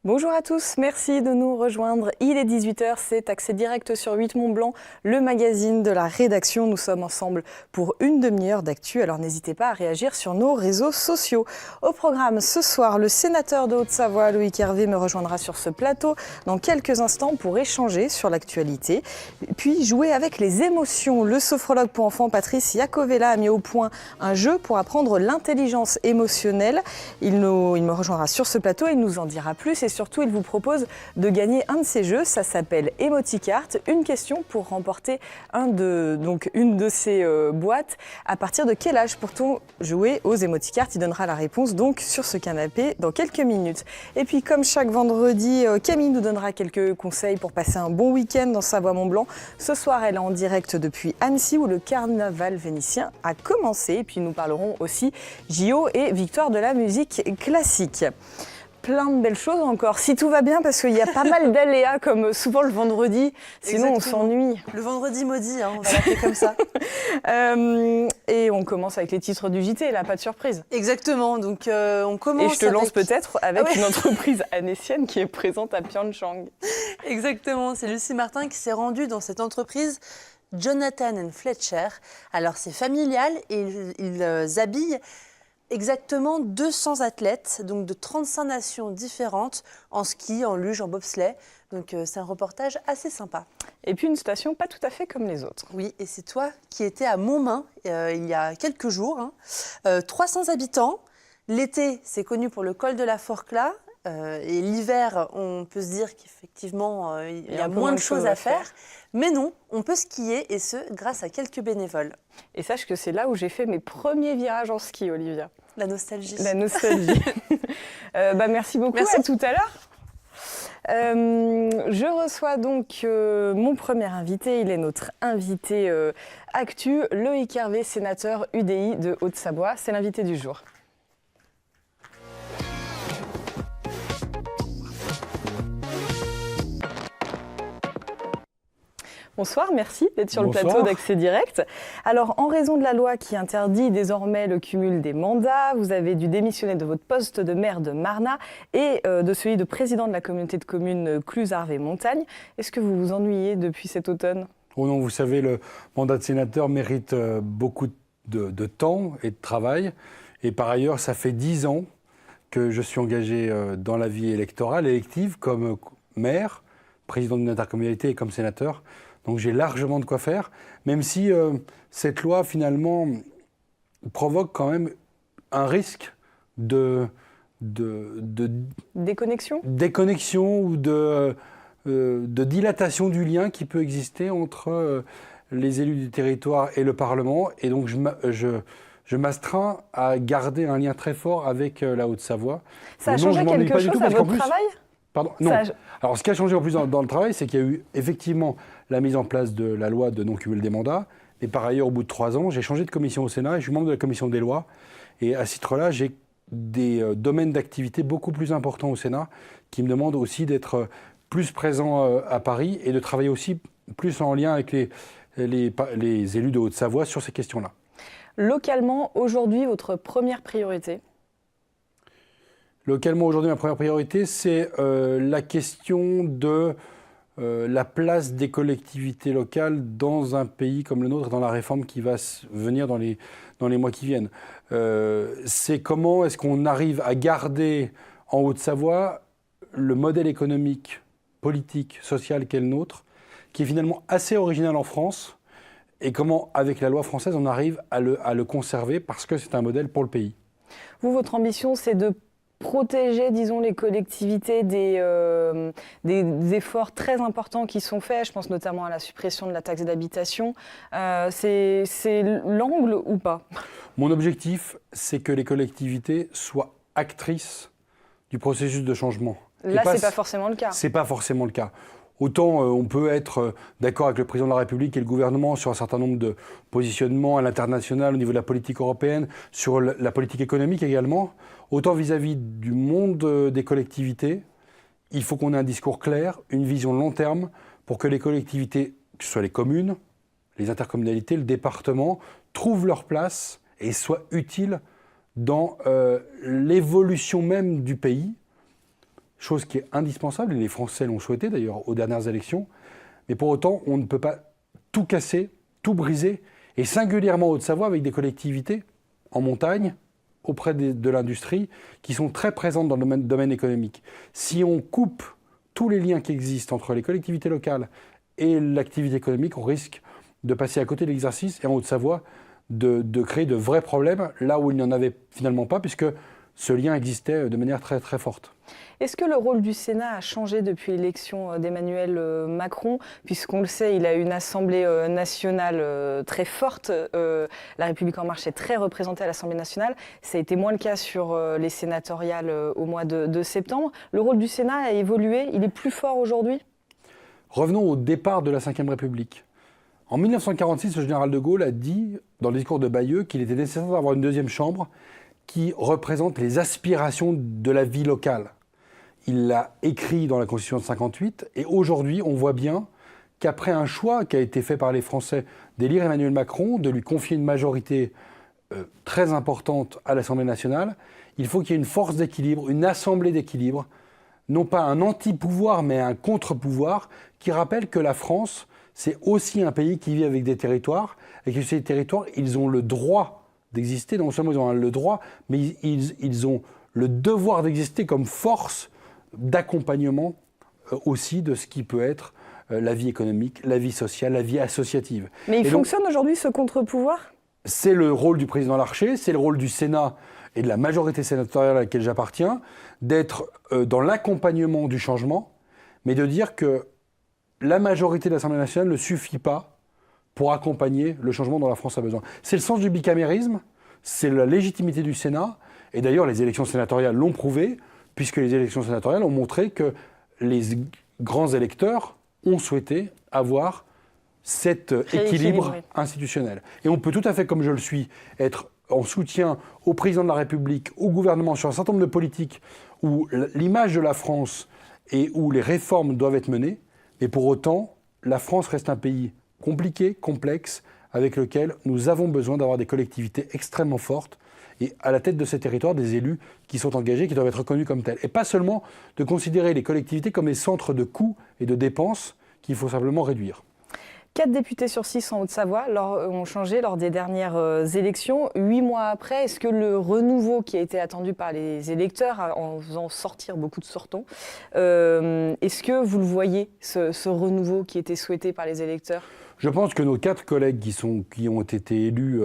Bonjour à tous, merci de nous rejoindre. Il est 18h, c'est Accès Direct sur 8 Mont-Blanc, le magazine de la rédaction. Nous sommes ensemble pour une demi-heure d'actu, alors n'hésitez pas à réagir sur nos réseaux sociaux. Au programme ce soir, le sénateur de Haute-Savoie, Loïc Hervé, me rejoindra sur ce plateau dans quelques instants pour échanger sur l'actualité. Puis jouer avec les émotions. Le sophrologue pour enfants Patrice Iacovella a mis au point un jeu pour apprendre l'intelligence émotionnelle. Il me rejoindra sur ce plateau, il nous en dira plus et surtout il vous propose de gagner un de ces jeux. Ça s'appelle Emoticart. Une question pour remporter une de ces boîtes. À partir de quel âge peut-on jouer aux Emoticart? Il donnera la réponse donc sur ce canapé dans quelques minutes. Et puis comme chaque vendredi, Camille nous donnera quelques conseils pour passer un bon week-end dans Savoie-Mont-Blanc. Ce soir, elle est en direct depuis Annecy où le carnaval vénitien a commencé. Et puis nous parlerons aussi JO et victoire de la musique classique. Plein de belles choses encore, si tout va bien, parce qu'il y a pas mal d'aléas, comme souvent le vendredi, sinon Exactement. On s'ennuie. Le vendredi maudit, on va l'appeler comme ça. Et on commence avec les titres du JT, là, pas de surprise. Exactement, donc on commence. Et je te lance peut-être avec une entreprise annécienne qui est présente à Pyeongchang. Exactement, c'est Lucie Martin qui s'est rendue dans cette entreprise Jonathan & Fletcher. Alors c'est familial et ils habillent exactement 200 athlètes, donc de 35 nations différentes, en ski, en luge, en bobsleigh. Donc c'est un reportage assez sympa. Et puis une station pas tout à fait comme les autres. Oui, et c'est toi qui étais à Montmain il y a quelques jours. 300 habitants. L'été, c'est connu pour le col de la Forclaz. Et l'hiver, on peut se dire qu'effectivement, il y a moins de choses à faire. Mais non, on peut skier et ce, grâce à quelques bénévoles. Et sache que c'est là où j'ai fait mes premiers virages en ski, Olivia. La nostalgie. La nostalgie. Merci beaucoup, Merci. à tout à l'heure. Je reçois donc mon premier invité, il est notre invité actu, Loïc Hervé, sénateur UDI de Haute-Savoie. C'est l'invité du jour. Bonsoir, merci d'être sur le plateau d'Accès Direct. Alors, en raison de la loi qui interdit désormais le cumul des mandats, vous avez dû démissionner de votre poste de maire de Marnat et de celui de président de la communauté de communes Cluses-Arves-Montagne. Est-ce que vous vous ennuyez depuis cet automne ? Oh non, vous savez, le mandat de sénateur mérite beaucoup de temps et de travail. Et par ailleurs, ça fait 10 ans que je suis engagé dans la vie élective, comme maire, président d'une intercommunalité et comme sénateur. Donc j'ai largement de quoi faire, même si cette loi, finalement, provoque quand même un risque de déconnexion ou de dilatation du lien qui peut exister entre les élus du territoire et le Parlement. Et donc je m'astreins à garder un lien très fort avec la Haute-Savoie. Ça a changé quelque chose à votre travail ? Pardon, non. Alors, ce qui a changé en plus dans le travail, c'est qu'il y a eu effectivement la mise en place de la loi de non-cumul des mandats. Et par ailleurs, au bout de 3 ans, j'ai changé de commission au Sénat et je suis membre de la commission des lois. Et à ce titre-là, j'ai des domaines d'activité beaucoup plus importants au Sénat qui me demandent aussi d'être plus présent à Paris et de travailler aussi plus en lien avec les élus de Haute-Savoie sur ces questions-là. Localement, aujourd'hui, votre première priorité ? Localement, aujourd'hui, ma première priorité, c'est la question de la place des collectivités locales dans un pays comme le nôtre, dans la réforme qui va venir dans les mois qui viennent. C'est comment est-ce qu'on arrive à garder en Haute-Savoie le modèle économique, politique, social qu'est le nôtre, qui est finalement assez original en France, et comment, avec la loi française, on arrive à le conserver parce que c'est un modèle pour le pays. Vous, votre ambition, c'est de protéger, disons, les collectivités des efforts très importants qui sont faits. Je pense notamment à la suppression de la taxe d'habitation. C'est l'angle ou pas ? Mon objectif, c'est que les collectivités soient actrices du processus de changement. Là, c'est pas forcément le cas. C'est pas forcément le cas. Autant on peut être d'accord avec le président de la République et le gouvernement sur un certain nombre de positionnements à l'international, au niveau de la politique européenne, sur la politique économique également, autant vis-à-vis du monde des collectivités, il faut qu'on ait un discours clair, une vision long terme, pour que les collectivités, que ce soit les communes, les intercommunalités, le département, trouvent leur place et soient utiles dans l'évolution même du pays. chose qui est indispensable, et les Français l'ont souhaité d'ailleurs aux dernières élections. Mais pour autant, on ne peut pas tout casser, tout briser, et singulièrement en Haute-Savoie avec des collectivités en montagne, auprès de l'industrie, qui sont très présentes dans le domaine économique. Si on coupe tous les liens qui existent entre les collectivités locales et l'activité économique, on risque de passer à côté de l'exercice et en Haute-Savoie de créer de vrais problèmes là où il n'y en avait finalement pas, puisque ce lien existait de manière très très forte. Est-ce que le rôle du Sénat a changé depuis l'élection d'Emmanuel Macron? Puisqu'on le sait, il a une Assemblée nationale très forte. La République En Marche est très représentée à l'Assemblée nationale. Ça a été moins le cas sur les sénatoriales au mois de septembre. Le rôle du Sénat a évolué. Il est plus fort aujourd'hui? Revenons au départ de la Ve République. En 1946, le général de Gaulle a dit, dans le discours de Bayeux, qu'il était nécessaire d'avoir une deuxième chambre qui représente les aspirations de la vie locale. Il l'a écrit dans la Constitution de 1958, et aujourd'hui, on voit bien qu'après un choix qui a été fait par les Français d'élire Emmanuel Macron, de lui confier une majorité très importante à l'Assemblée nationale, il faut qu'il y ait une force d'équilibre, une assemblée d'équilibre, non pas un anti-pouvoir, mais un contre-pouvoir, qui rappelle que la France, c'est aussi un pays qui vit avec des territoires, et que ces territoires, ils ont le droit d'exister. Non seulement ils ont le droit, mais ils ont le devoir d'exister comme force d'accompagnement aussi de ce qui peut être la vie économique, la vie sociale, la vie associative. Mais il fonctionne aujourd'hui ce contre-pouvoir? C'est le rôle du président Larcher, c'est le rôle du Sénat et de la majorité sénatoriale à laquelle j'appartiens, d'être dans l'accompagnement du changement, mais de dire que la majorité de l'Assemblée nationale ne suffit pas pour accompagner le changement dont la France a besoin. C'est le sens du bicamérisme, c'est la légitimité du Sénat, et d'ailleurs les élections sénatoriales l'ont prouvé, puisque les élections sénatoriales ont montré que les grands électeurs ont souhaité avoir cet équilibre institutionnel. Et on peut tout à fait, comme je le suis, être en soutien au président de la République, au gouvernement, sur un certain nombre de politiques où l'image de la France et où les réformes doivent être menées, mais pour autant, la France reste un pays compliqué, complexe, avec lequel nous avons besoin d'avoir des collectivités extrêmement fortes, et à la tête de ces territoires, des élus qui sont engagés, qui doivent être reconnus comme tels. Et pas seulement de considérer les collectivités comme des centres de coûts et de dépenses qu'il faut simplement réduire. 4 députés sur 6 en Haute-Savoie ont changé lors des dernières élections. 8 mois après, est-ce que le renouveau qui a été attendu par les électeurs, en faisant sortir beaucoup de sortons, est-ce que vous le voyez, ce renouveau qui était souhaité par les électeurs? Je pense que nos 4 collègues qui ont été élus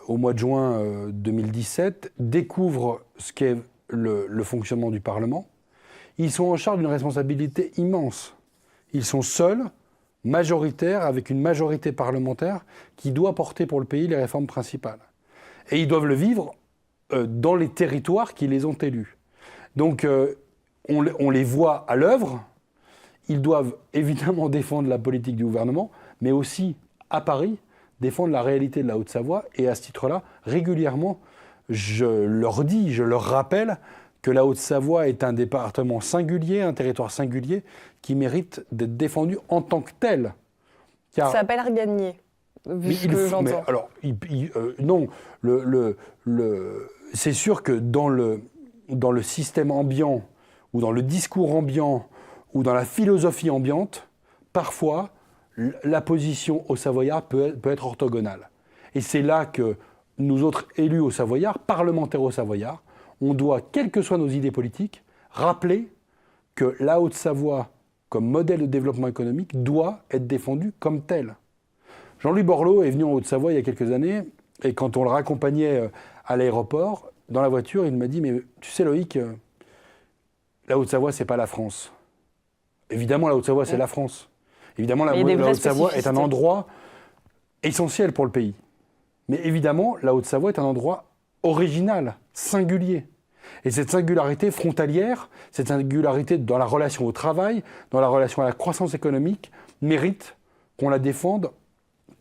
au mois de juin 2017 découvrent ce qu'est le fonctionnement du Parlement. Ils sont en charge d'une responsabilité immense. Ils sont seuls, majoritaires, avec une majorité parlementaire qui doit porter pour le pays les réformes principales. Et ils doivent le vivre dans les territoires qui les ont élus. Donc on les voit à l'œuvre. Ils doivent évidemment défendre la politique du gouvernement, mais aussi, à Paris, défendre la réalité de la Haute-Savoie. Et à ce titre-là, régulièrement, je leur rappelle que la Haute-Savoie est un département singulier, un territoire singulier, qui mérite d'être défendu en tant que tel. Car ça n'a pas l'air gagné, vu ce que j'entends. Alors, non, c'est sûr que dans le système ambiant, ou dans le discours ambiant, ou dans la philosophie ambiante, parfois, la position aux Savoyards peut être orthogonale. Et c'est là que nous autres élus aux Savoyards, parlementaires aux Savoyards, on doit, quelles que soient nos idées politiques, rappeler que la Haute-Savoie, comme modèle de développement économique, doit être défendue comme telle. Jean-Louis Borloo est venu en Haute-Savoie il y a quelques années, et quand on le raccompagnait à l'aéroport, dans la voiture, il m'a dit « Mais tu sais Loïc, la Haute-Savoie, c'est pas la France. » Évidemment, la Haute-Savoie, c'est la France. Évidemment, la Haute-Savoie est un endroit essentiel pour le pays. Mais évidemment, la Haute-Savoie est un endroit original, singulier. Et cette singularité frontalière, cette singularité dans la relation au travail, dans la relation à la croissance économique, mérite qu'on la défende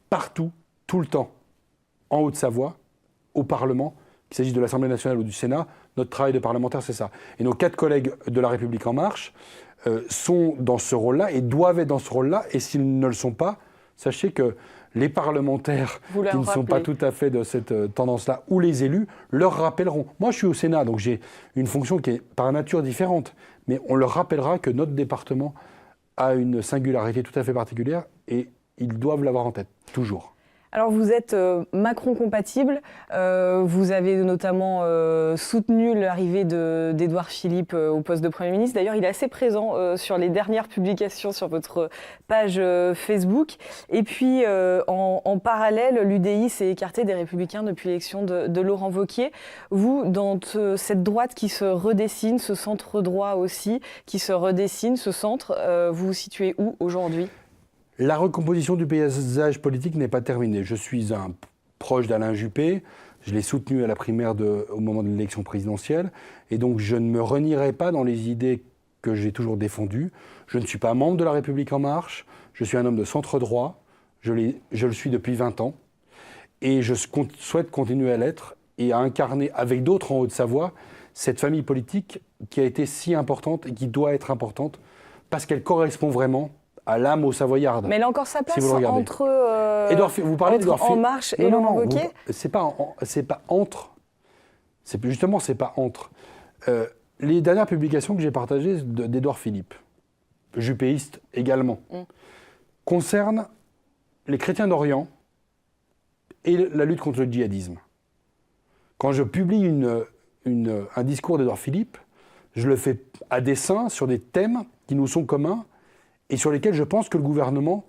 partout, tout le temps. En Haute-Savoie, au Parlement, qu'il s'agisse de l'Assemblée nationale ou du Sénat, notre travail de parlementaire, c'est ça. Et nos 4 collègues de La République En Marche sont dans ce rôle-là et doivent être dans ce rôle-là. Et s'ils ne le sont pas, Sachez que les parlementaires qui ne sont pas tout à fait de cette tendance-là, ou les élus, leur rappelleront. Moi, je suis au Sénat, donc j'ai une fonction qui est par nature différente. Mais on leur rappellera que notre département a une singularité tout à fait particulière et ils doivent l'avoir en tête, toujours. Alors vous êtes Macron compatible, vous avez notamment soutenu l'arrivée d'Édouard Philippe au poste de Premier ministre. D'ailleurs, il est assez présent sur les dernières publications sur votre page Facebook. Et puis, en parallèle, l'UDI s'est écarté des Républicains depuis l'élection de Laurent Wauquiez. Vous, dans cette droite qui se redessine, ce centre droit aussi qui se redessine, ce centre, vous vous situez où aujourd'hui ? La recomposition du paysage politique n'est pas terminée. Je suis un proche d'Alain Juppé, je l'ai soutenu à la primaire au moment de l'élection présidentielle, et donc je ne me renierai pas dans les idées que j'ai toujours défendues. Je ne suis pas membre de La République En Marche, je suis un homme de centre droit, je le suis depuis 20 ans, et je souhaite continuer à l'être et à incarner avec d'autres en Haute-Savoie cette famille politique qui a été si importante et qui doit être importante parce qu'elle correspond vraiment à l'âme aux Savoyardes. Mais elle a encore sa place entre vous parlez d'Édouard Philippe. En Marche et Laurent Wauquiez ? C'est pas entre. Justement, c'est pas entre. Les dernières publications que j'ai partagées d'Édouard Philippe, juppéiste également, concernent les chrétiens d'Orient et la lutte contre le djihadisme. Quand je publie un discours d'Édouard Philippe, je le fais à dessein sur des thèmes qui nous sont communs et sur lesquels je pense que le gouvernement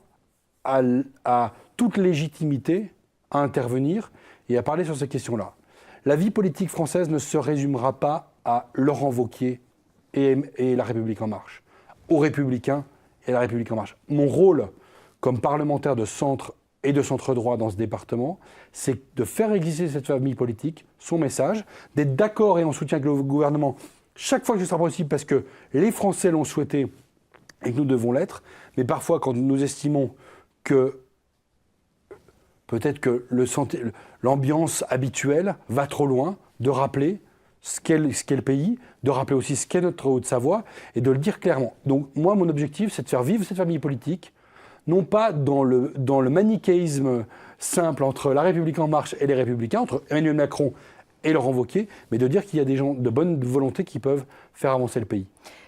a toute légitimité à intervenir et à parler sur ces questions-là. La vie politique française ne se résumera pas à Laurent Wauquiez et La République En Marche, aux Républicains et La République En Marche. Mon rôle comme parlementaire de centre et de centre-droit dans ce département, c'est de faire exister cette famille politique, son message, d'être d'accord et en soutien avec le gouvernement chaque fois que ce sera possible, parce que les Français l'ont souhaité et que nous devons l'être, mais parfois quand nous estimons que peut-être que l'ambiance habituelle va trop loin, de rappeler ce qu'est le pays, de rappeler aussi ce qu'est notre Haute-Savoie, et de le dire clairement. Donc moi, mon objectif, c'est de faire vivre cette famille politique, non pas dans le manichéisme simple entre La République En Marche et les Républicains, entre Emmanuel Macron et Laurent Wauquiez, mais de dire qu'il y a des gens de bonne volonté qui peuvent faire avancer le pays.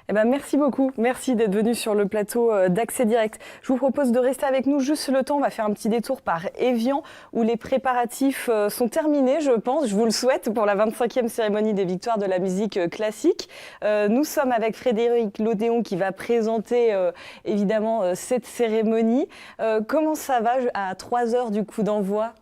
Eh ben, merci beaucoup. Merci d'être venu sur le plateau d'Accès Direct. Je vous propose de rester avec nous juste le temps. On va faire un petit détour par Évian où les préparatifs sont terminés, je pense. Je vous le souhaite pour la 25e cérémonie des victoires de la musique classique. Nous sommes avec Frédéric Lodéon qui va présenter évidemment cette cérémonie. Comment ça va à 3 heures du coup d'envoi ?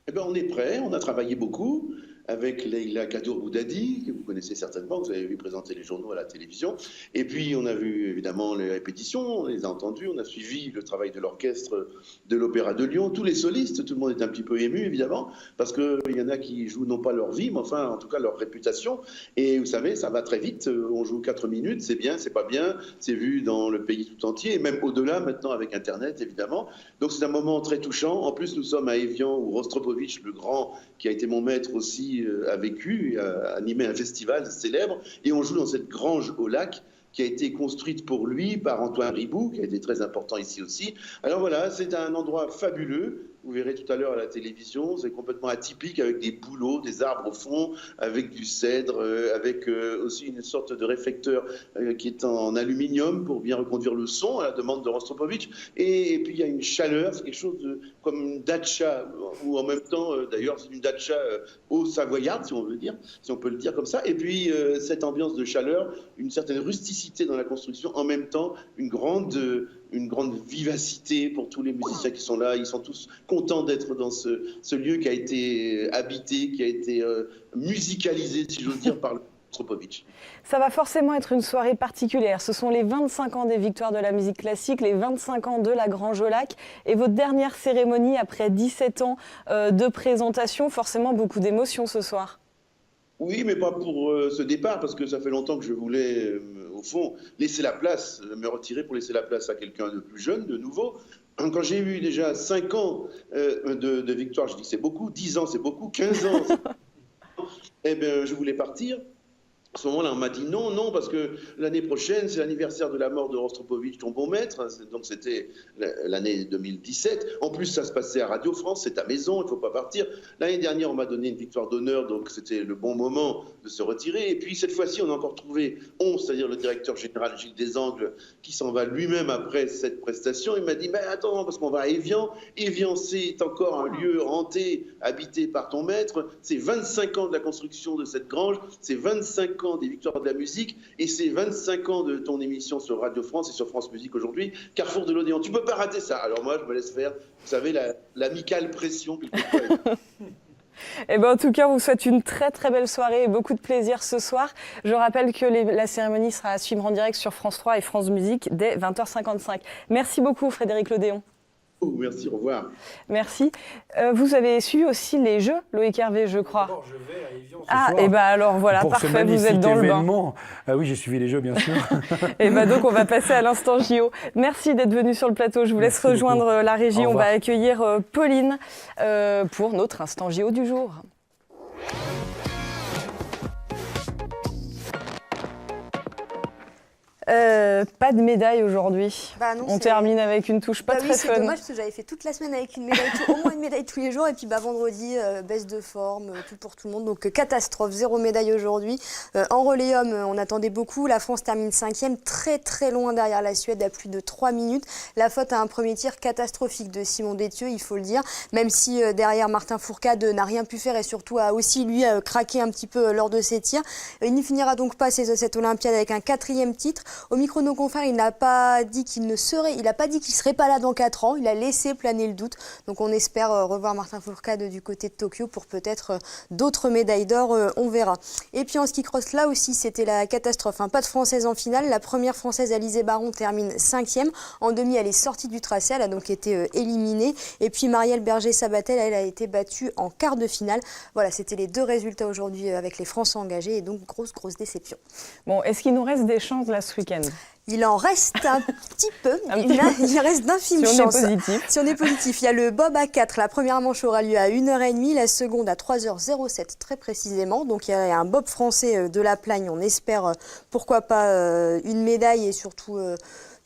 Eh ben, on est prêt. On a travaillé beaucoup avec Leïla Kadour-Boudadi, que vous connaissez certainement, vous avez vu présenter les journaux à la télévision. Et puis, on a vu évidemment les répétitions, on les a entendues, on a suivi le travail de l'orchestre de l'Opéra de Lyon, tous les solistes, tout le monde est un petit peu ému, évidemment, parce qu'il y en a qui jouent non pas leur vie, mais enfin, en tout cas, leur réputation. Et vous savez, ça va très vite, on joue 4 minutes, c'est bien, c'est pas bien, c'est vu dans le pays tout entier, et même au-delà, maintenant, avec Internet, évidemment. Donc, c'est un moment très touchant. En plus, nous sommes à Évian, où Rostropovitch, le grand, qui a été mon maître aussi, a vécu, a animé un festival célèbre, et on joue dans cette grange au lac qui a été construite pour lui par Antoine Riboud, qui a été très important ici aussi. Alors voilà, c'est un endroit fabuleux. Vous verrez tout à l'heure à la télévision, c'est complètement atypique avec des bouleaux, des arbres au fond, avec du cèdre, avec aussi une sorte de réflecteur qui est en aluminium pour bien reconduire le son à la demande de Rostropovitch. Et puis il y a une chaleur, c'est quelque chose comme une datcha, ou en même temps, d'ailleurs, c'est une datcha au savoyarde, si on veut dire, si on peut le dire comme ça. Et puis cette ambiance de chaleur, une certaine rusticité dans la construction, en même temps une grande vivacité pour tous les musiciens qui sont là. Ils sont tous contents d'être dans ce lieu qui a été habité, qui a été musicalisé, si j'ose dire, par Rostropovitch. Ça va forcément être une soirée particulière. Ce sont les 25 ans des victoires de la musique classique, les 25 ans de la Grange au Lac et votre dernière cérémonie après 17 ans de présentation. Forcément, beaucoup d'émotions ce soir. Oui, mais pas pour ce départ, parce que ça fait longtemps que je voulais, au fond, laisser la place, me retirer pour laisser la place à quelqu'un de plus jeune, de nouveau. Quand j'ai eu déjà 5 ans de victoire, je dis c'est beaucoup, 10 ans c'est beaucoup, 15 ans, eh bien, je voulais partir. À ce moment-là, on m'a dit non, parce que l'année prochaine, c'est l'anniversaire de la mort de Rostropovitch, ton bon maître. Donc c'était l'année 2017. En plus, ça se passait à Radio France, c'est ta maison, il ne faut pas partir. L'année dernière, on m'a donné une victoire d'honneur, donc c'était le bon moment de se retirer. Et puis cette fois-ci, on a encore trouvé 11, c'est-à-dire le directeur général Gilles Desangles, qui s'en va lui-même après cette prestation. Il m'a dit, mais attends, parce qu'on va à Évian. Évian, c'est encore un lieu hanté, habité par ton maître. C'est 25 ans de la construction de cette grange, c'est 25 ans des victoires de la musique, et c'est 25 ans de ton émission sur Radio France et sur France Musique aujourd'hui, Carrefour de l'Odéon. Tu peux pas rater ça. Alors moi, je me laisse faire, vous savez, l'amicale pression. Eh ben, en tout cas, on vous souhaite une très très belle soirée et beaucoup de plaisir ce soir. Je rappelle que la cérémonie sera à suivre en direct sur France 3 et France Musique dès 20h55. Merci beaucoup Frédéric Lodéon. Merci, au revoir. Merci. Vous avez suivi aussi les Jeux, Loïc Hervé, je crois. D'abord, je vais à Évian ce Ah, soir et ben alors voilà, pour parfait, ce vous êtes dans événement. le bain. Ah oui, j'ai suivi les Jeux, bien sûr. Et ben donc on va passer à l'instant JO. Merci d'être venu sur le plateau. Je vous laisse rejoindre beaucoup. la régie. Au On revoir. va accueillir Pauline pour notre instant JO du jour. Pas de médaille aujourd'hui. Bah non, On termine avec une touche pas bah très oui, c'est fun. dommage parce que j'avais fait toute la semaine avec une médaille, au moins une médaille tous les jours. Et puis bah, vendredi, baisse de forme, tout pour tout le monde. Donc catastrophe, 0 médaille aujourd'hui. En relais homme, on attendait beaucoup. La France termine 5e, très très loin derrière la Suède à plus de 3 minutes. La faute à un premier tir catastrophique de Simon Détieux, il faut le dire. Même si derrière Martin Fourcade n'a rien pu faire et surtout a aussi lui craqué un petit peu lors de ses tirs. Il ne finira donc pas cette Olympiade avec un 4e titre. Au micro de nos confrères, il n'a pas dit qu'il ne serait, il n'a pas dit qu'il serait pas là dans 4 ans. Il a laissé planer le doute. Donc on espère revoir Martin Fourcade du côté de Tokyo pour peut-être d'autres médailles d'or. On verra. Et puis en ski cross, là aussi, c'était la catastrophe. Pas de Française en finale. La première Française, Alizé Baron, termine 5e. En demi, elle est sortie du tracé. Elle a donc été éliminée. Et puis Marielle Berger-Sabatel, elle a été battue en quart de finale. Voilà, c'était les 2 résultats aujourd'hui avec les Français engagés. Et donc grosse déception. Bon, est-ce qu'il nous reste des chances là ce week-end? Il en reste un petit peu. Il reste d'infimes si chances. On est positif. Si on est positif, il y a le bob à 4. La première manche aura lieu à 1h30, la seconde à 3h07 très précisément. Donc il y a un bob français de la Plagne. On espère pourquoi pas une médaille et surtout...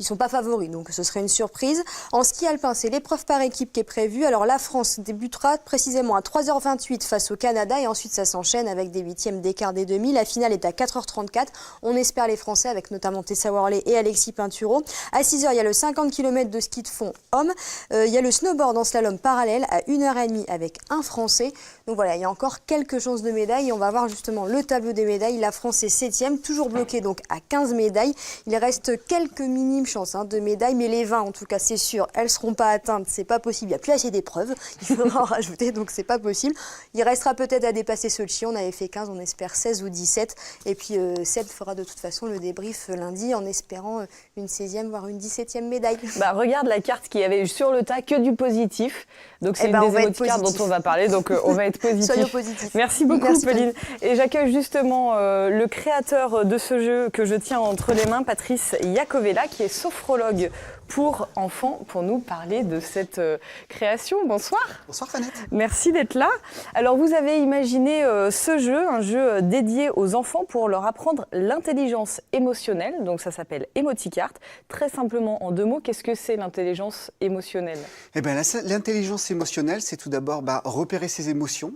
Ils ne sont pas favoris, donc ce serait une surprise. En ski alpin, c'est l'épreuve par équipe qui est prévue. Alors la France débutera précisément à 3h28 face au Canada et ensuite ça s'enchaîne avec des 8e d'écart des demi. La finale est à 4h34. On espère les Français avec notamment Tessa Worley et Alexis Pinturo. À 6h, il y a le 50 km de ski de fond homme. Il y a le snowboard en slalom parallèle à 1h30 avec un Français. Donc voilà, il y a encore quelques chances de médailles et on va voir justement le tableau des médailles. La France est 7e, toujours bloquée donc à 15 médailles. Il reste quelques minimes chances de médailles, mais les 20 en tout cas c'est sûr, elles ne seront pas atteintes, c'est pas possible, il n'y a plus assez d'épreuves, il faudra en rajouter, donc c'est pas possible. Il restera peut-être à dépasser Sochi, on avait fait 15, on espère 16 ou 17, et puis Seb fera de toute façon le débrief lundi en espérant une 16e voire une 17e médaille. Bah, regarde la carte qui avait sur le tas, que du positif, donc c'est une des émoticônes dont on va parler, donc on va être positif. Soyons positifs. Merci beaucoup. Merci, Pauline. Et j'accueille justement le créateur de ce jeu que je tiens entre les mains, Patrice Iacovella, qui est sophrologue pour enfants, pour nous parler de cette création. Bonsoir. Bonsoir Fanette. Merci d'être là. Alors vous avez imaginé ce jeu, un jeu dédié aux enfants pour leur apprendre l'intelligence émotionnelle, donc ça s'appelle Emoticart. Très simplement, en 2 mots, qu'est-ce que c'est l'intelligence émotionnelle? Eh bien, l'intelligence émotionnelle, c'est tout d'abord repérer ses émotions,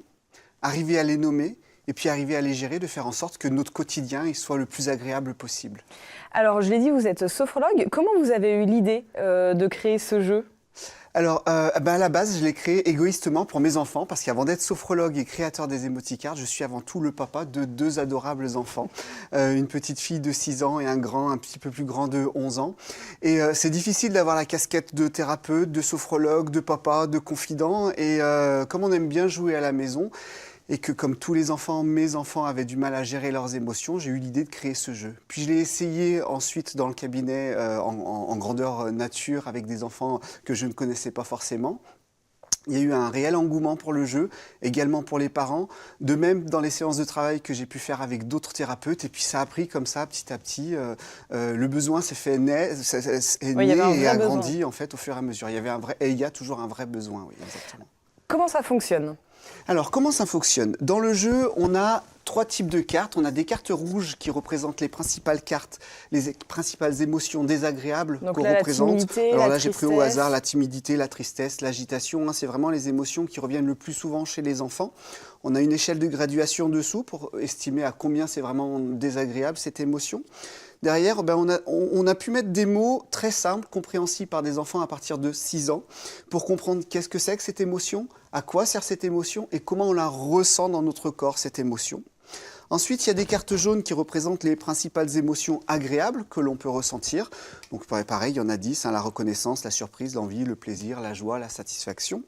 arriver à les nommer, et puis arriver à les gérer, de faire en sorte que notre quotidien il soit le plus agréable possible. Alors, je l'ai dit, vous êtes sophrologue. Comment vous avez eu l'idée de créer ce jeu ? Alors, à la base, je l'ai créé égoïstement pour mes enfants, parce qu'avant d'être sophrologue et créateur des Emoticards, je suis avant tout le papa de 2 adorables enfants. Une petite fille de 6 ans et un petit peu plus grand de 11 ans. Et c'est difficile d'avoir la casquette de thérapeute, de sophrologue, de papa, de confident. Et comme on aime bien jouer à la maison, et que comme tous les enfants, mes enfants avaient du mal à gérer leurs émotions, j'ai eu l'idée de créer ce jeu. Puis je l'ai essayé ensuite dans le cabinet en grandeur nature avec des enfants que je ne connaissais pas forcément. Il y a eu un réel engouement pour le jeu, également pour les parents, de même dans les séances de travail que j'ai pu faire avec d'autres thérapeutes. Et puis ça a pris comme ça, petit à petit, le besoin s'est fait naître, et a grandi en fait au fur et à mesure. Il y avait un vrai, et il y a toujours un vrai besoin, oui, exactement. Comment ça fonctionne? Alors, comment ça fonctionne? Dans le jeu, on a 3 types de cartes. On a des cartes rouges qui représentent les principales cartes, les principales émotions désagréables qu'on représente. Timidité, alors la là, j'ai pris au tristesse. hasard la timidité, la tristesse, l'agitation. Hein, c'est vraiment les émotions qui reviennent le plus souvent chez les enfants. On a une échelle de graduation dessous pour estimer à combien c'est vraiment désagréable cette émotion. Derrière, on a pu mettre des mots très simples, compréhensibles par des enfants à partir de 6 ans, pour comprendre qu'est-ce que c'est que cette émotion, à quoi sert cette émotion et comment on la ressent dans notre corps, cette émotion. Ensuite, il y a des cartes jaunes qui représentent les principales émotions agréables que l'on peut ressentir. Donc pareil, il y en a 10, la reconnaissance, la surprise, l'envie, le plaisir, la joie, la satisfaction.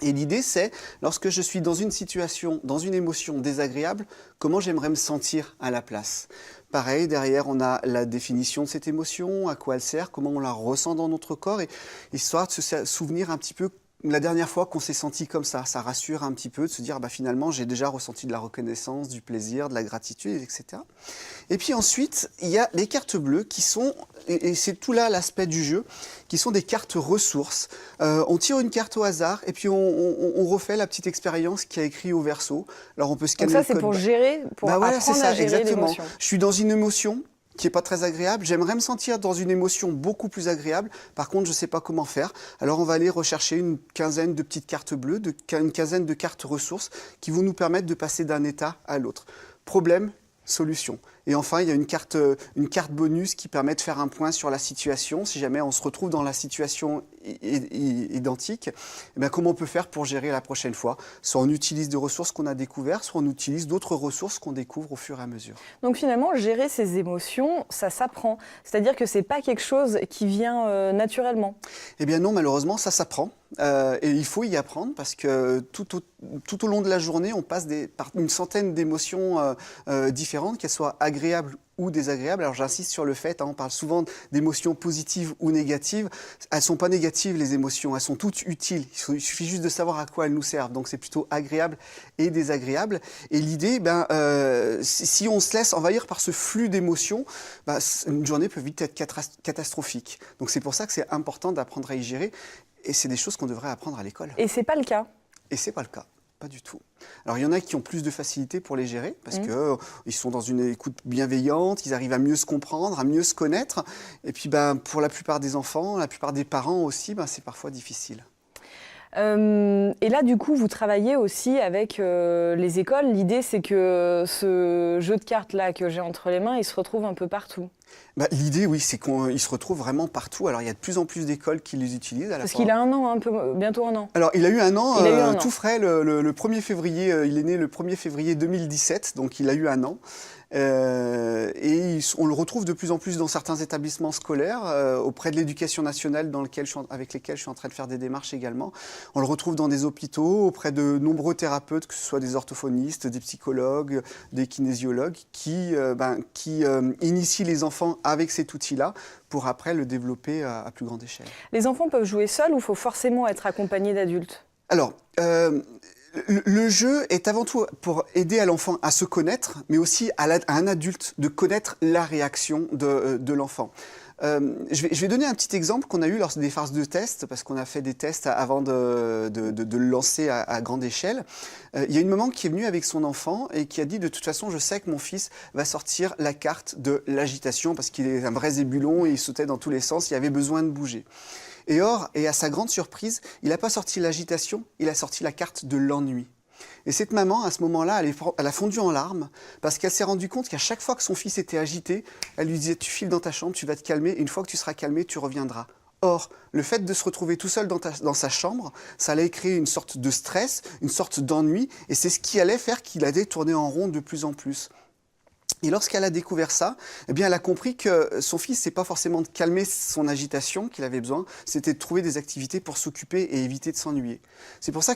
Et l'idée, c'est, lorsque je suis dans une situation, dans une émotion désagréable, comment j'aimerais me sentir à la place. Pareil, derrière, on a la définition de cette émotion, à quoi elle sert, comment on la ressent dans notre corps, et histoire de se souvenir un petit peu la dernière fois qu'on s'est senti comme ça. Ça rassure un petit peu de se dire, finalement, j'ai déjà ressenti de la reconnaissance, du plaisir, de la gratitude, etc. Et puis ensuite, il y a les cartes bleues qui sont, et c'est tout là l'aspect du jeu, qui sont des cartes ressources. On tire une carte au hasard et puis on refait la petite expérience qui a écrit au verso. Alors on peut scanner Donc ça, le c'est code. pour gérer, pour Voilà, apprendre c'est ça, à gérer exactement. l'émotion. Je suis dans une émotion qui n'est pas très agréable. J'aimerais me sentir dans une émotion beaucoup plus agréable. Par contre, je ne sais pas comment faire. Alors, on va aller rechercher une quinzaine de petites cartes bleues, une quinzaine de cartes ressources qui vont nous permettre de passer d'un état à l'autre. Problème, solution. Et enfin, il y a une carte bonus qui permet de faire un point sur la situation. Si jamais on se retrouve dans la situation identique, comment on peut faire pour gérer la prochaine fois? Soit on utilise des ressources qu'on a découvertes, soit on utilise d'autres ressources qu'on découvre au fur et à mesure. Donc finalement, gérer ses émotions, ça s'apprend. C'est-à-dire que c'est pas quelque chose qui vient naturellement. Eh bien non, malheureusement, ça s'apprend. Et il faut y apprendre parce que tout au long de la journée, on passe par une centaine d'émotions différentes, qu'elles soient agréables ou désagréables. Alors j'insiste sur le fait, on parle souvent d'émotions positives ou négatives. Elles ne sont pas négatives, les émotions, elles sont toutes utiles. Il suffit juste de savoir à quoi elles nous servent. Donc c'est plutôt agréable et désagréable. Et l'idée, si on se laisse envahir par ce flux d'émotions, une journée peut vite être catastrophique. Donc c'est pour ça que c'est important d'apprendre à y gérer. Et c'est des choses qu'on devrait apprendre à l'école. Et c'est pas le cas. Et c'est pas le cas. Pas du tout. Alors, il y en a qui ont plus de facilité pour les gérer parce qu'ils sont dans une écoute bienveillante, ils arrivent à mieux se comprendre, à mieux se connaître. Et puis, pour la plupart des enfants, la plupart des parents aussi, c'est parfois difficile. Et là, du coup, vous travaillez aussi avec les écoles. L'idée, c'est que ce jeu de cartes-là que j'ai entre les mains, il se retrouve un peu partout. L'idée, oui, c'est qu'il se retrouve vraiment partout. Alors, il y a de plus en plus d'écoles qui les utilisent. Parce qu'il a un an, bientôt un an. Alors, il a eu un an, an. Tout frais, le 1er février. Il est né le 1er février 2017, donc il a eu un an. Et on le retrouve de plus en plus dans certains établissements scolaires, auprès de l'éducation nationale avec lesquels je suis en train de faire des démarches également. On le retrouve dans des hôpitaux, auprès de nombreux thérapeutes, que ce soit des orthophonistes, des psychologues, des kinésiologues, qui initient les enfants avec cet outil-là pour après le développer à plus grande échelle. Les enfants peuvent jouer seuls ou il faut forcément être accompagné d'adultes? Alors, le jeu est avant tout pour aider à l'enfant à se connaître, mais aussi à un adulte de connaître la réaction de l'enfant. Je vais donner un petit exemple qu'on a eu lors des phases de tests, parce qu'on a fait des tests avant de le lancer à grande échelle. Il y a une maman qui est venue avec son enfant et qui a dit, de toute façon, je sais que mon fils va sortir la carte de l'agitation, parce qu'il est un vrai zébulon et il sautait dans tous les sens, il avait besoin de bouger. Et à sa grande surprise, il n'a pas sorti l'agitation, il a sorti la carte de l'ennui. Et cette maman, à ce moment-là, elle a fondu en larmes parce qu'elle s'est rendue compte qu'à chaque fois que son fils était agité, elle lui disait « tu files dans ta chambre, tu vas te calmer, et une fois que tu seras calmé, tu reviendras ». Or, le fait de se retrouver tout seul dans sa chambre, ça allait créer une sorte de stress, une sorte d'ennui, et c'est ce qui allait faire qu'il allait tourner en rond de plus en plus. Et lorsqu'elle a découvert ça, elle a compris que son fils, c'est pas forcément de calmer son agitation qu'il avait besoin, c'était de trouver des activités pour s'occuper et éviter de s'ennuyer. C'est pour ça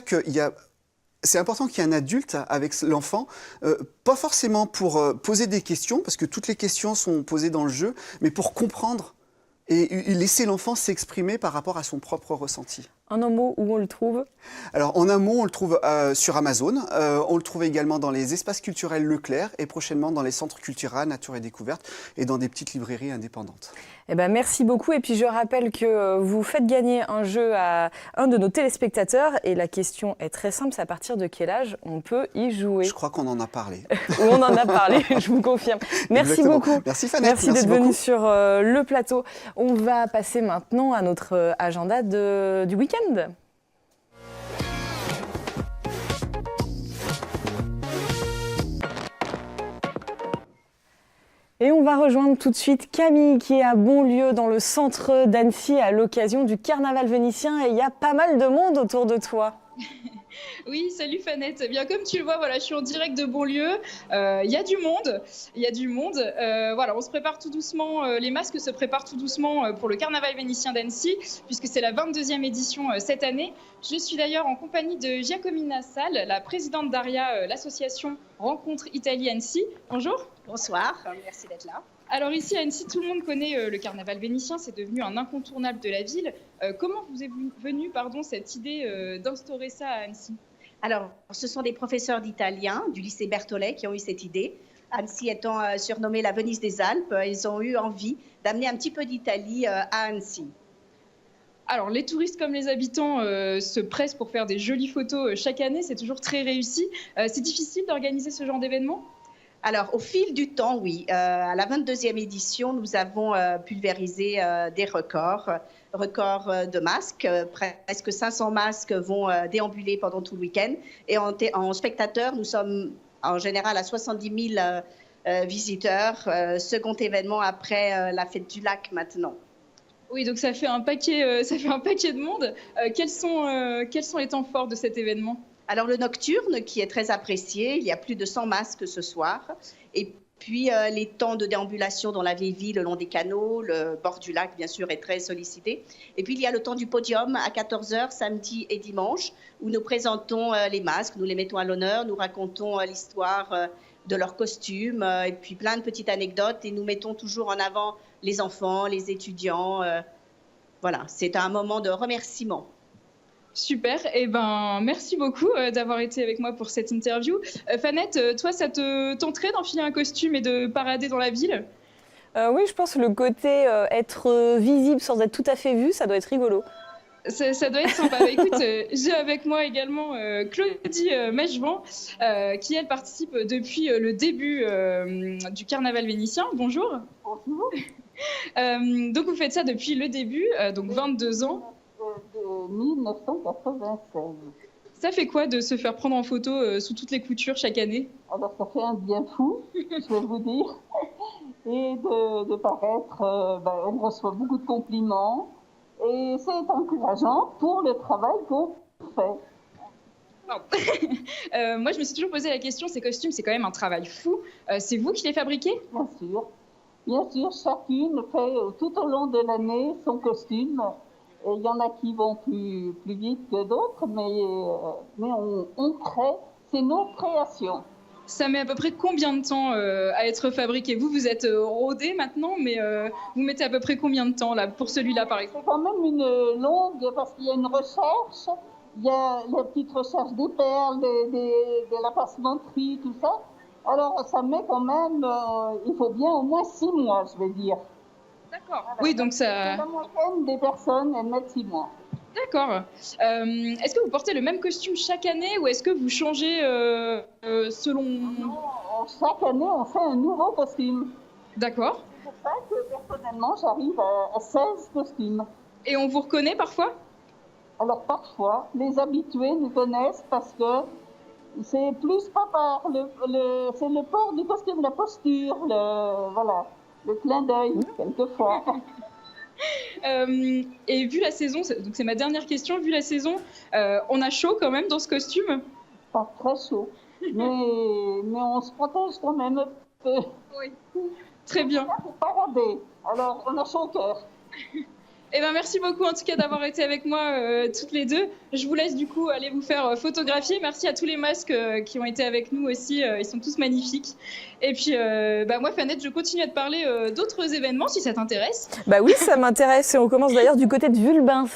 c'est important qu'il y ait un adulte avec l'enfant, pas forcément pour poser des questions, parce que toutes les questions sont posées dans le jeu, mais pour comprendre et laisser l'enfant s'exprimer par rapport à son propre ressenti. En un mot, où on le trouve? Alors, en un mot, on le trouve sur Amazon. On le trouve également dans les espaces culturels Leclerc et prochainement dans les centres culturels Nature et Découverte et dans des petites librairies indépendantes. Eh ben, merci beaucoup. Et puis je rappelle que vous faites gagner un jeu à un de nos téléspectateurs. Et la question est très simple, c'est à partir de quel âge on peut y jouer? Je crois qu'on en a parlé. On en a parlé, je vous confirme. Merci Exactement. beaucoup. Merci Fanette. Merci d'être beaucoup. venu sur le plateau. On va passer maintenant à notre agenda du week-end. Et on va rejoindre tout de suite Camille qui est à Bonlieu dans le centre d'Annecy à l'occasion du carnaval vénitien et il y a pas mal de monde autour de toi. Oui, salut Fanette. Eh bien, comme tu le vois, voilà, je suis en direct de Bonlieu. Il y a du monde. Voilà, on se prépare tout doucement. Les masques se préparent tout doucement pour le carnaval vénitien d'Annecy, puisque c'est la 22e édition cette année. Je suis d'ailleurs en compagnie de Giacomina Salle, la présidente d'ARIA, l'association Rencontre Italie-Annecy. Bonjour. Bonsoir, merci d'être là. Alors ici à Annecy, tout le monde connaît le carnaval vénitien, c'est devenu un incontournable de la ville. Comment vous est venue cette idée d'instaurer ça à Annecy? Alors, ce sont des professeurs d'italien du lycée Berthollet qui ont eu cette idée. Annecy étant surnommée la Venise des Alpes, ils ont eu envie d'amener un petit peu d'Italie à Annecy. Alors, les touristes comme les habitants se pressent pour faire des jolies photos chaque année, c'est toujours très réussi. C'est difficile d'organiser ce genre d'événement? Alors, au fil du temps, oui. À la 22e édition, nous avons pulvérisé des records de masques. Presque 500 masques vont déambuler pendant tout le week-end. Et en spectateurs, nous sommes en général à 70 000 visiteurs. Second événement après la fête du lac maintenant. Oui, donc ça fait un paquet de monde. Quels sont les temps forts de cet événement? Alors le nocturne qui est très apprécié, il y a plus de 100 masques ce soir. Et puis les temps de déambulation dans la vieille ville, le long des canaux, le bord du lac bien sûr est très sollicité. Et puis il y a le temps du podium à 14h samedi et dimanche où nous présentons les masques, nous les mettons à l'honneur, nous racontons l'histoire de leurs costumes et puis plein de petites anecdotes et nous mettons toujours en avant les enfants, les étudiants. Voilà, c'est un moment de remerciement. Super, eh ben, merci beaucoup d'avoir été avec moi pour cette interview. Fanette, toi, ça te tenterait d'enfiler un costume et de parader dans la ville? Oui, je pense que le côté être visible sans être tout à fait vu, ça doit être rigolo. Ça doit être sympa. Bah, écoute, j'ai avec moi également Claudie Mechevant, qui, elle, participe depuis le début du carnaval vénitien. Bonjour. Bonjour. Donc, vous faites ça depuis le début, donc 22 ans. De 1996. Ça fait quoi de se faire prendre en photo sous toutes les coutures chaque année? Alors ça fait un bien fou, je vais vous dire, et de paraître, on reçoit beaucoup de compliments et c'est encourageant pour le travail qu'on fait. Moi je me suis toujours posé la question, ces costumes c'est quand même un travail fou, c'est vous qui les fabriquez? Bien sûr, chacune fait tout au long de l'année son costume. Et il y en a qui vont plus vite que d'autres, mais on crée, c'est nos créations. Ça met à peu près combien de temps à être fabriqué? Vous êtes rodé maintenant, mais vous mettez à peu près combien de temps là, pour celui-là par exemple? C'est quand même une longue, parce qu'il y a une recherche, il y a la petite recherche des perles, de la passementerie, tout ça. Alors ça met quand même, il faut bien au moins 6 mois, je vais dire. D'accord. Voilà. Oui, donc ça. La moyenne des personnes, elles mettent 6 mois. D'accord. Est-ce que vous portez le même costume chaque année ou est-ce que vous changez selon... Non, chaque année, on fait un nouveau costume. D'accord. C'est pour ça que personnellement, j'arrive à 16 costumes. Et on vous reconnaît parfois? Alors parfois, les habitués nous connaissent parce que c'est plus pas par c'est le port du costume, la posture, voilà. Le clin d'œil, quelquefois. Et vu la saison, donc c'est ma dernière question, vu la saison, on a chaud quand même dans ce costume? Pas très chaud, mais on se protège quand même un peu. Oui, très bien. Pour parader, alors on a chaud au cœur. Eh ben, merci beaucoup en tout cas d'avoir été avec moi toutes les deux. Je vous laisse du coup aller vous faire photographier. Merci à tous les masques qui ont été avec nous aussi. Ils sont tous magnifiques. Et puis moi Fanette, je continue à te parler d'autres événements si ça t'intéresse. Bah oui, ça m'intéresse et on commence d'ailleurs du côté de Vulbins.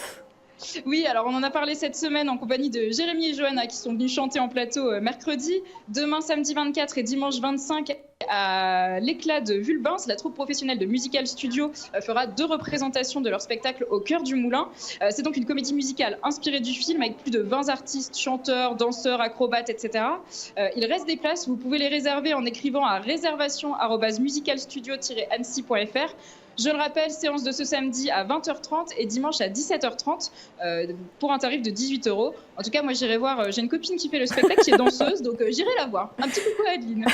Oui, alors on en a parlé cette semaine en compagnie de Jérémy et Johanna qui sont venus chanter en plateau mercredi. Demain, samedi 24 et dimanche 25, à l'éclat de Vulbins, la troupe professionnelle de Musical Studio fera 2 représentations de leur spectacle au cœur du moulin. C'est donc une comédie musicale inspirée du film avec plus de 20 artistes, chanteurs, danseurs, acrobates, etc. Il reste des places, vous pouvez les réserver en écrivant à réservation@musicalstudio-annecy.fr. Je le rappelle, séance de ce samedi à 20h30 et dimanche à 17h30 pour un tarif de 18 €. En tout cas, moi j'irai voir, j'ai une copine qui fait le spectacle qui est danseuse, donc j'irai la voir. Un petit coucou à Adeline.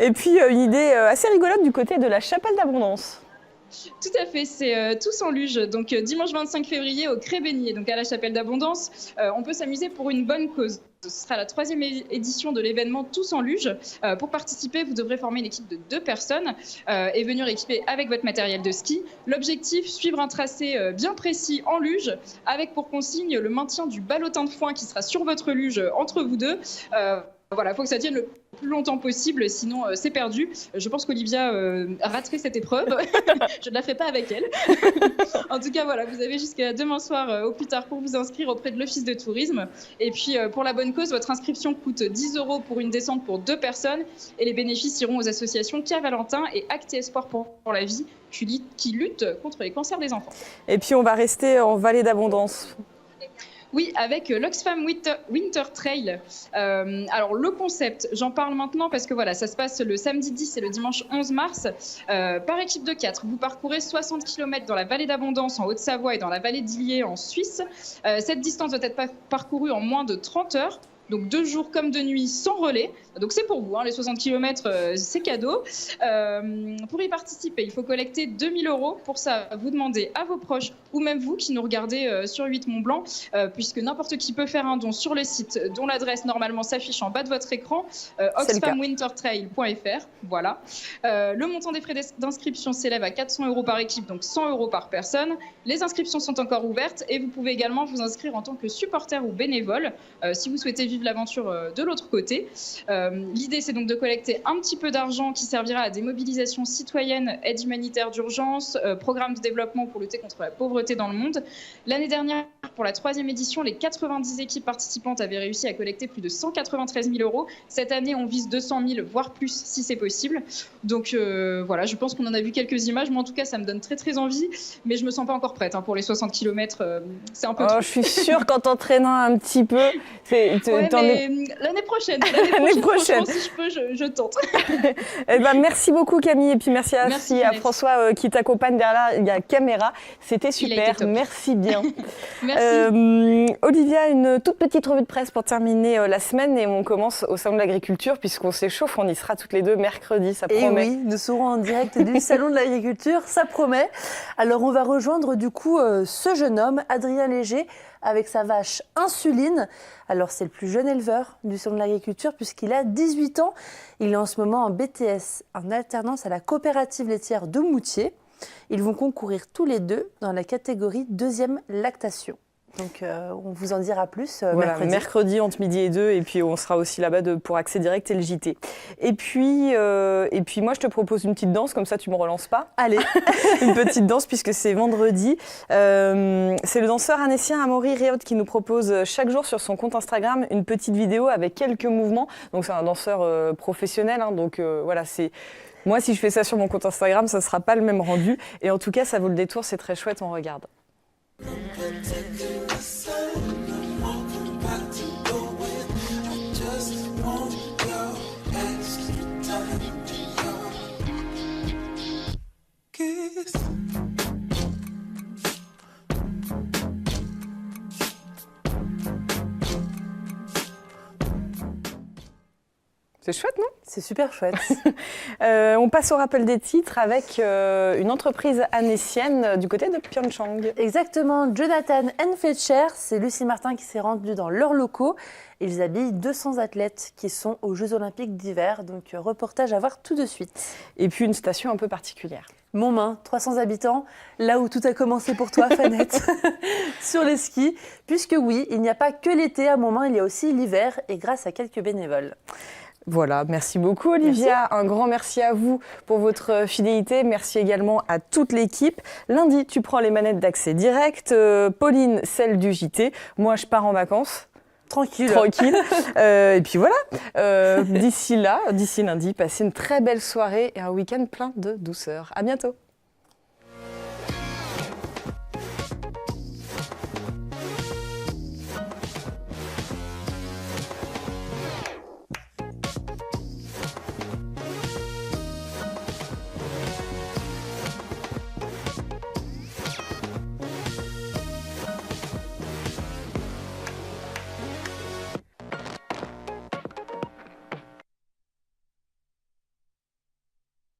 Et puis une idée assez rigolote du côté de la Chapelle d'Abondance. Tout à fait, c'est Tous en luge, donc dimanche 25 février au Cré-Bénier, donc à la Chapelle d'Abondance. On peut s'amuser pour une bonne cause. Ce sera la 3e édition de l'événement Tous en luge. Pour participer, vous devrez former une équipe de 2 personnes et venir équiper avec votre matériel de ski. L'objectif, suivre un tracé bien précis en luge, avec pour consigne le maintien du ballotin de foin qui sera sur votre luge entre vous deux. Voilà, il faut que ça tienne le plus longtemps possible, sinon c'est perdu. Je pense qu'Olivia raterait cette épreuve. Je ne la fais pas avec elle. En tout cas, voilà, vous avez jusqu'à demain soir au plus tard pour vous inscrire auprès de l'Office de tourisme. Et puis, pour la bonne cause, votre inscription coûte 10 € pour une descente pour 2 personnes. Et les bénéfices iront aux associations Kia Valentin et Acte et Espoir pour la vie, qui luttent contre les cancers des enfants. Et puis on va rester en Vallée d'Abondance. Oui, avec l'Oxfam Winter Trail. Alors le concept, j'en parle maintenant parce que voilà, ça se passe le samedi 10 et le dimanche 11 mars. Par équipe de 4, vous parcourez 60 km dans la vallée d'Abondance en Haute-Savoie et dans la vallée d'Illier en Suisse. Cette distance doit être parcourue en moins de 30 heures. Donc 2 jours comme de nuit sans relais. Donc c'est pour vous, hein, les 60 km, c'est cadeau. Pour y participer, il faut collecter 2 000 €. Pour ça, vous demandez à vos proches ou même vous qui nous regardez sur 8 Mont Blanc, puisque n'importe qui peut faire un don sur le site dont l'adresse normalement s'affiche en bas de votre écran, oxfamwintertrail.fr. Voilà. Le montant des frais d'inscription s'élève à 400 € par équipe, donc 100 € par personne. Les inscriptions sont encore ouvertes et vous pouvez également vous inscrire en tant que supporter ou bénévole si vous souhaitez vivre l'aventure de l'autre côté. L'idée, c'est donc de collecter un petit peu d'argent qui servira à des mobilisations citoyennes, aide humanitaire d'urgence, programmes de développement pour lutter contre la pauvreté dans le monde. L'année dernière, pour la 3e édition, les 90 équipes participantes avaient réussi à collecter plus de 193 000 €. Cette année, on vise 200 000, voire plus, si c'est possible. Donc voilà, je pense qu'on en a vu quelques images. Moi, en tout cas, ça me donne très, très envie. Mais je ne me sens pas encore prête pour les 60 km. C'est un peu trop. Je suis sûre qu'en t'entraînant un petit peu... L'année prochaine, franchement, si je peux, je tente. Eh ben, merci beaucoup Camille et puis merci à François qui t'accompagne derrière la caméra. C'était super, merci bien. Merci. Olivia, une toute petite revue de presse pour terminer la semaine et on commence au Salon de l'Agriculture puisqu'on s'échauffe, on y sera toutes les deux mercredi, ça promet. Et oui, nous serons en direct du Salon de l'Agriculture, ça promet. Alors on va rejoindre du coup ce jeune homme, Adrien Léger, avec sa vache Insuline. Alors c'est le plus jeune éleveur du Salon de l'Agriculture puisqu'il a 18 ans. Il est en ce moment en BTS, en alternance à la coopérative laitière de Moutier. Ils vont concourir tous les deux dans la catégorie 2e lactation. Donc on vous en dira plus mercredi entre midi et 2 et puis on sera aussi là-bas pour Accès Direct et le JT. Et puis moi je te propose une petite danse, comme ça tu me relances pas. Allez, une petite danse puisque c'est vendredi. C'est le danseur annécien Amaury Réaud qui nous propose chaque jour sur son compte Instagram une petite vidéo avec quelques mouvements. Donc c'est un danseur professionnel, hein, donc voilà, c'est... Moi si je fais ça sur mon compte Instagram, ça ne sera pas le même rendu. Et en tout cas ça vaut le détour, c'est très chouette, on regarde. C'est chouette, non ? C'est super chouette. On passe au rappel des titres avec une entreprise annécienne du côté de Pyeongchang. Exactement, Jonathan and Fletcher, c'est Lucie Martin qui s'est rendue dans leurs locaux. Ils habillent 200 athlètes qui sont aux Jeux Olympiques d'hiver, donc reportage à voir tout de suite. Et puis une station un peu particulière. Montmain, 300 habitants, là où tout a commencé pour toi, Fanette, sur les skis. Puisque oui, il n'y a pas que l'été à Montmain, il y a aussi l'hiver et grâce à quelques bénévoles. Voilà, merci beaucoup Olivia. Un grand merci à vous pour votre fidélité. Merci également à toute l'équipe. Lundi, tu prends les manettes d'Accès Direct. Pauline, celle du JT. Moi, je pars en vacances. Tranquille. Et puis voilà, d'ici lundi, passez une très belle soirée et un week-end plein de douceur. À bientôt.